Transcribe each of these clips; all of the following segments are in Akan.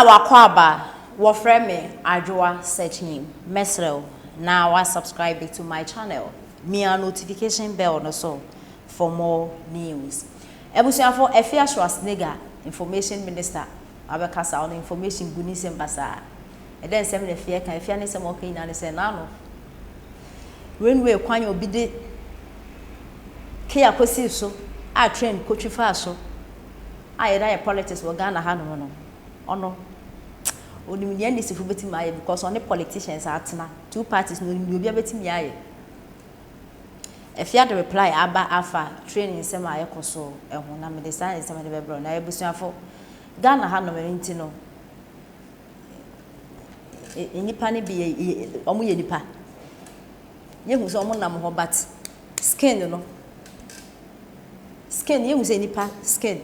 wakwaba wofre me adwoa search name mesrel now I subscribe to my channel me a notification bell no so for more news ebusuafo Afia Schwar information minister abekasa on information gunisi mbasa e den sem na Afia kan Afia ne sem okay na ne se na no when we kwan obi de kia kosi so a train kotwifa so a yeda ye politics wo Ghana ha no ono onim the NDC fu betim aye because only politicians are atena two parties no onim obi betim aye Afia the reply aba afa training sem aye koso ehun na me dey say sem dey bebro na ebusuafo Ghana ha no merinti no enipa ne bi omo ye nipa yehu so omo nam ho but skin no skin yehu say nipa skin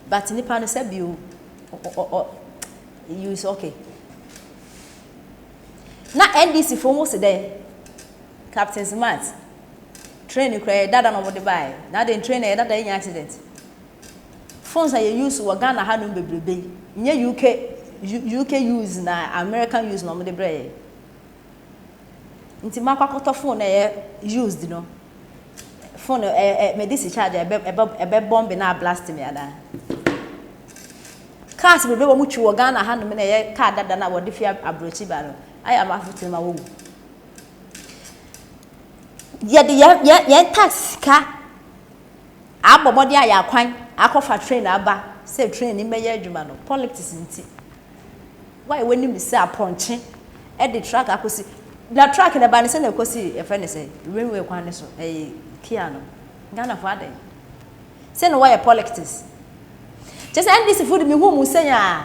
but nipa no say you is okay na NDC for most there Captain Smart train cry dada no de buy na den train e dada any accident phones are use wo Ghana ha no bebrebe nye UK use na American use no de bre nti makwakoto phone e used no phone me this charge e bomb na blast me ada cars bebe wo muchi wo Ghana ha no me na ye car dada na wo de fia abrochi ba no I am afutin ma wo ye tax ka abobode aya kwan akofa train aba say train ni meye adwuma no politics nti why when me say aponche e the track akosi na track na ba ne say na akosi e fe ne say railway kwan ne so kia no Ghana for ade say no why politics just NDC food me hu mu say ya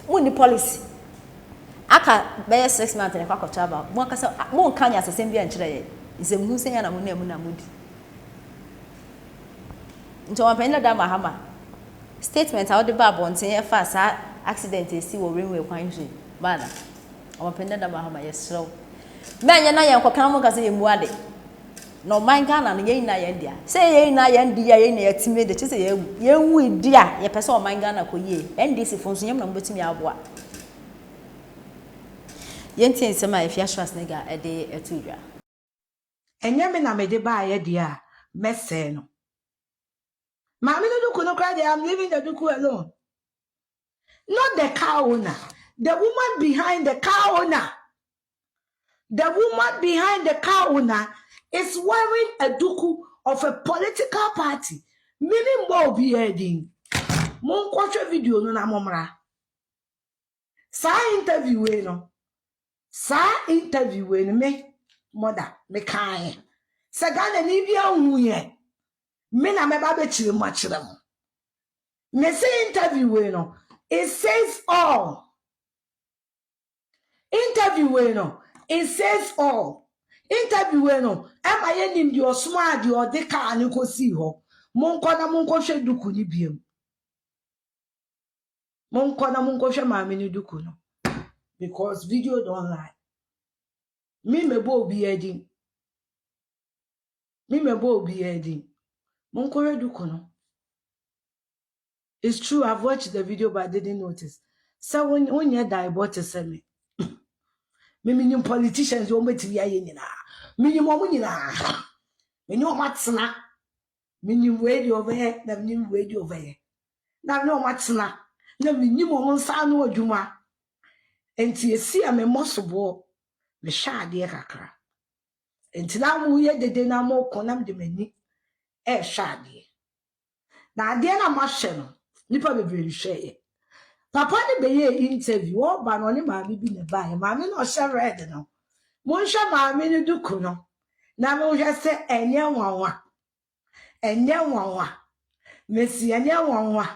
won the policy aka be 6 months na kwakocha ba mo aka say mo kan ya asem bia nkire ye nse mu say ya na mo na mu na mudi nto wa penda da mahama statement how the bab on say fa sa accident esi wo railway kwan hwe bana o penda da mahama yesro menye na ye nkokan mo ka say ye mu ade no man Ghana no ye na ye ndia say ye na ye ndia ye na yatime de chese ye wu dia ye pese o man Ghana ko ye NDC fonso nyem na mbetimi aboa ye ntin sema Afia Schwar e de etudwa enyeme na me de ba ye dia mese no ma me no duku no cry I'm leaving the duku alone not the car owner the woman behind the car owner. The woman behind the car owner is wearing a duku of a political party. Meaning more be heading. Mon watch video no na momra. Sa interview no. Sa interview me mother me kan. Sa Ghana ni bia hu ye. Me na me ba be chire mo chire mo. Me say interview no. It says all. Interview no. It says all. Interview no. Am I nim di osuma di odeka ani ko si ho. Monko na monko hwe duku ni biem. Monko na monko hwe maame ni duku no. Because video don't lie. Me mebo obi edin. Me mebo obi edin. Monko hwe duku no. It's true I've watched the video but I didn't notice. So when you die about to say me. Me minim politicians won beti ya ye nyina. Minim omo nyina. Minim omatsena. Minim we di over here, na minim we di over here. Na no omatsena. Na minim omo nsa no adwuma. Enti esi a me mosobo me sha ade kakra. Enti na mu ye dede na mo konam de mani e sha ade. Na ade na ma hye no. Nipa bebre hye ye. Papa ne be ye interview o ba no ne maami bi ne ba ye maami no hye red no mo hye maami ne duku no na mo hye se enye nwanwa mesi enye nwanwa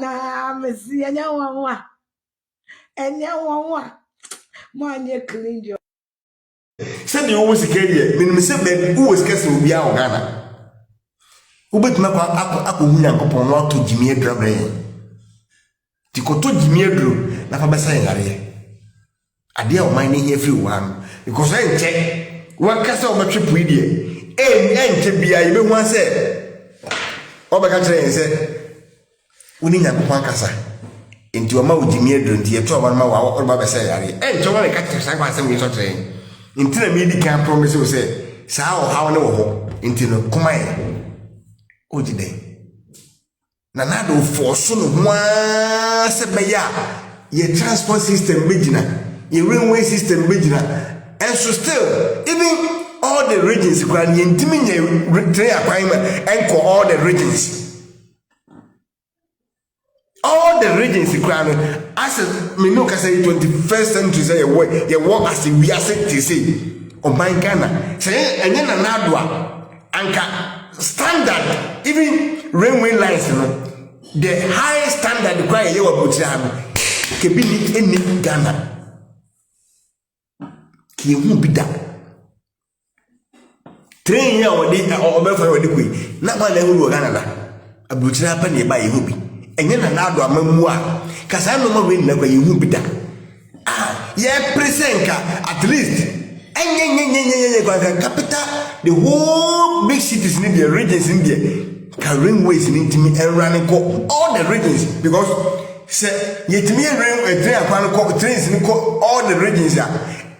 na mesi enye nwanwa mo anye clean yo said you always care minim se be who was kese obi a Ghana ubetuma kwa akohu Nyankopon no ato jimi adrabre tikoto jimi adro na fa besa yare ade a o man ne every one because I check one kasa o matwe puidie enche bia ye be hu ase o be ka kire yen se Uni Yankwan Kasa. Into a mouth Jimmy Adrian, the 12 1 or Baba say, and Joan catch some way to train. Into the media can't promise you say, Sao, how no, into no Kumai. Ojide. Nanado for soon one sebaya. Ye transport system Bejina, ye railway system Bejina, and so still, even all the regions, grand intimate train appointment, and for all the regions. All the regions crown as me no say 21st century say you work as we are said to say on my Ghana say and then another anka standard even railway lines the high standard require you about can be any Ghana ki hu bi da train ya wodi o be fa wodi kui na ba na hu Ghana la abuchira pa ne ba ye hu bi enye na nado amamu a kasa no ma we na kwa yehu bida ye presenka at least enye kwa capital the whole big cities in the regions in there carrying ways in intimi and running all the regions because say yetimi rain train akwan ko trains ni ko all the regions a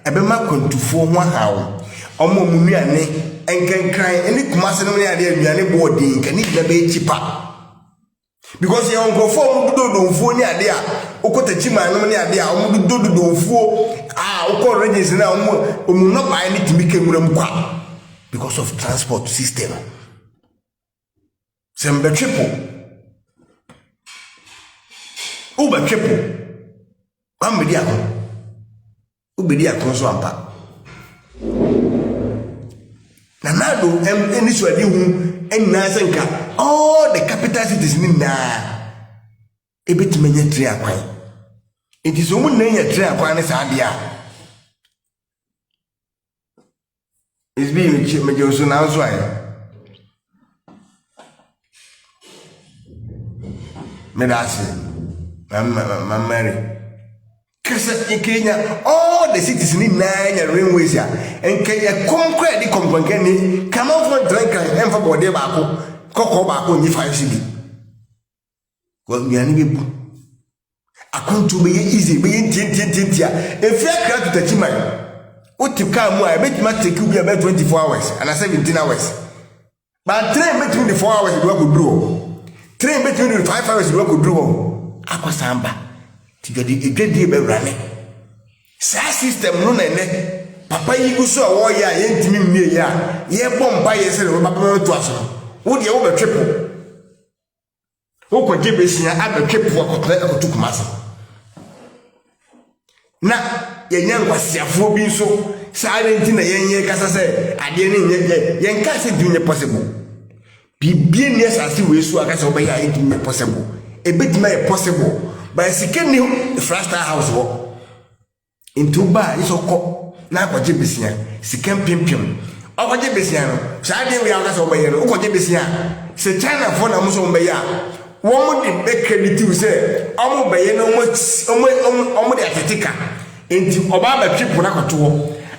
ebe ma kontufo ho hawo omo munuane enkankran eni kumase no ne ade aduane boarding kan ni da be chipa because you go for do phone ade a okota chima no ne ade a omu do fuo okọ regions na omu no buy ni timike muram kwa because of transport system sembe triple uba triple amedi akọ ubedi akọ so ampa na nado eni so ade hu enna senka all the capital cities ni na ebetimenya tre akwan it is omu na nya tre akwan ne sadia is be me joso na so ayo me dasi Mary kasa in Kenya all the cities ni na nya railways ya en Kenya konkre di kompon ni come on for drink and for body ba ko koko ba ko nyi 5 cedi ko nyani bebu akonto be easy be tintia if you crack to tachima o ti ka mu a betima take you be about 24 hours and 17 hours but train between the 4 hours you go do train between the 5 hours you go do akosamba ti gadi be rane sa system no na ne papa yi go so wo ya ye ntimi mie ya ye bomba ye se ro papa to aso wo de wo be triple wo ko gebe sia abe triple akoto kumasa na ye nyan kwasiafo bi so sa renti na ye kasa se ade ne ye nka se dunye possible bibie ne asase we so aka se obeya ye dunye possible ebetima ye possible by sikeni frasta house wo into ba isoko na akwaje besia sikem pimpim akwaje besia no sa de we aka se obeya no akwaje besia se China for na muso obeya wo mo de be credit se omo beye no omo de atetika enti oba ba triple na kwato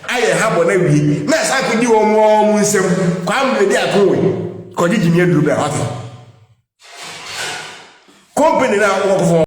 aye habo na wie na sa kodi wo mo nsem kwa mbe de akowe kodi jimi aduru be hot company na wo